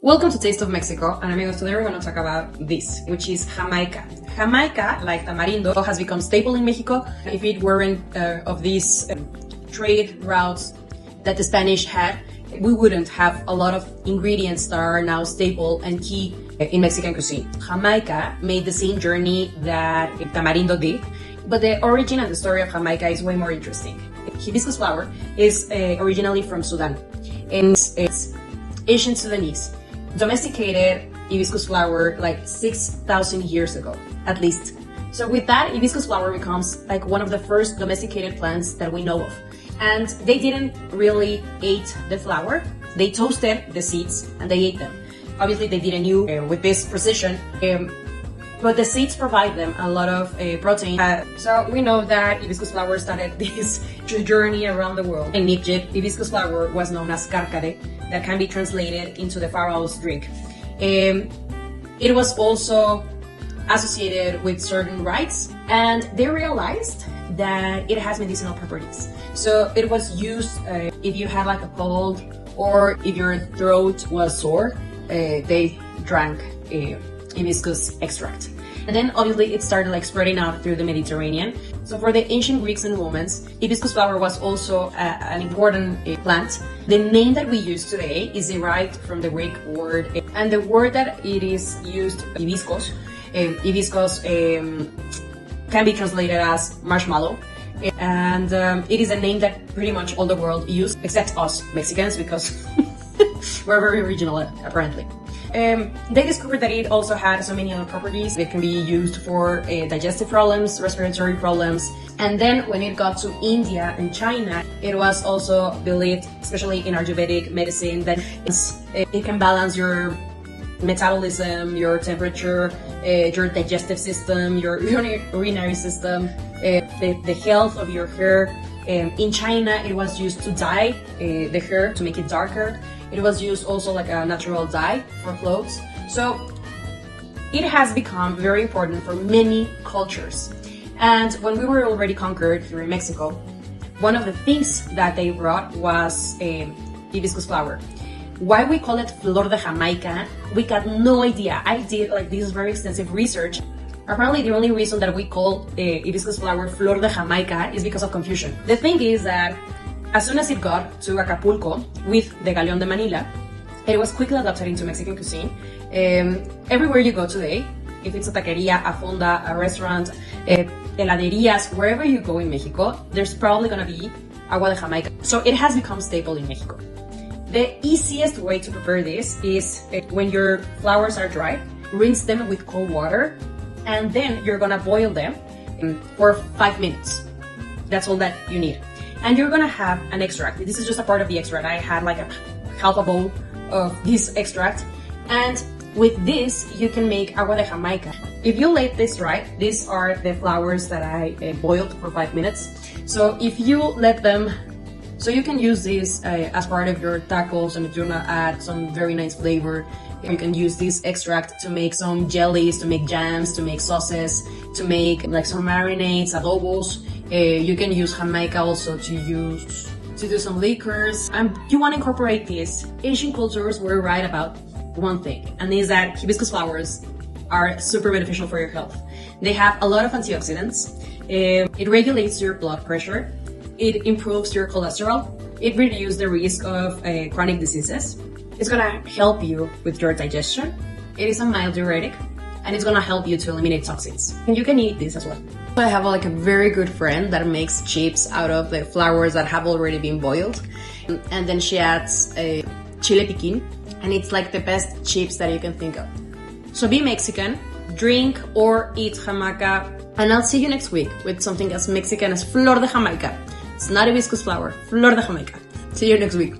Welcome to Taste of Mexico, and amigos, today we're going to talk about this, which is Jamaica. Jamaica, like tamarindo, has become staple in Mexico. If it weren't of these trade routes that the Spanish had, we wouldn't have a lot of ingredients that are now staple and key in Mexican cuisine. Jamaica made the same journey that tamarindo did, but the origin and the story of Jamaica is way more interesting. Hibiscus flower is originally from Sudan, and it's Asian Sudanese. Domesticated hibiscus flower like 6,000 years ago, at least. So with that, hibiscus flower becomes like one of the first domesticated plants that we know of. And they didn't really eat the flower, they toasted the seeds and they ate them. Obviously they didn't do with this precision, but the seeds provide them a lot of protein. So we know that hibiscus flower started this journey around the world. In Egypt, hibiscus flower was known as karkade, that can be translated into the pharaoh's drink. It was also associated with certain rites, and they realized that it has medicinal properties. So it was used if you had like a cold or if your throat was sore, they drank hibiscus extract. And then obviously it started like spreading out through the Mediterranean. So for the ancient Greeks and Romans, hibiscus flower was also an important plant. The name that we use today is derived from the Greek word, and the word that it is used, hibiscus. Hibiscus can be translated as marshmallow. And it is a name that pretty much all the world use, except us Mexicans, because we're very original apparently. They discovered that it also had so many other properties. It can be used for digestive problems, respiratory problems. And then when it got to India and China, it was also believed, especially in Ayurvedic medicine, that it can balance your metabolism, your temperature, your digestive system, your urinary system, the health of your hair. In China, it was used to dye the hair to make it darker. It was used also like a natural dye for clothes. So it has become very important for many cultures. And when we were already conquered here in Mexico, one of the things that they brought was hibiscus flower. Why we call it Flor de Jamaica, we got no idea. I did like this very extensive research. Apparently the only reason that we call hibiscus flower Flor de Jamaica is because of confusion. The thing is that as soon as it got to Acapulco with the Galeon de Manila, it was quickly adopted into Mexican cuisine. Everywhere you go today, if it's a taqueria, a fonda, a restaurant, heladerías, wherever you go in Mexico, there's probably gonna be agua de Jamaica. So it has become staple in Mexico. The easiest way to prepare this is when your flowers are dry, rinse them with cold water, and then you're gonna boil them for 5 minutes. That's all that you need. And you're gonna have an extract. This is just a part of the extract. I had like half a bowl of this extract. And with this, you can make agua de Jamaica. If you let this dry, these are the flowers that I boiled for 5 minutes. So if you let them, so you can use this as part of your tacos, and if you wanna add some very nice flavor, you can use this extract to make some jellies, to make jams, to make sauces, to make like some marinades, adobos. You can use Jamaica also to do some liquors. You want to incorporate this. Ancient cultures were right about one thing, and is that hibiscus flowers are super beneficial for your health. They have a lot of antioxidants. It regulates your blood pressure. It improves your cholesterol. It reduces the risk of chronic diseases. It's gonna help you with your digestion. It is a mild diuretic, and it's gonna help you to eliminate toxins. And you can eat this as well. I have like a very good friend that makes chips out of the flowers that have already been boiled, and then she adds a chile piquin, and it's like the best chips that you can think of. So be Mexican, drink or eat Jamaica, and I'll see you next week with something as Mexican as Flor de Jamaica. It's not hibiscus flower, Flor de Jamaica. See you next week.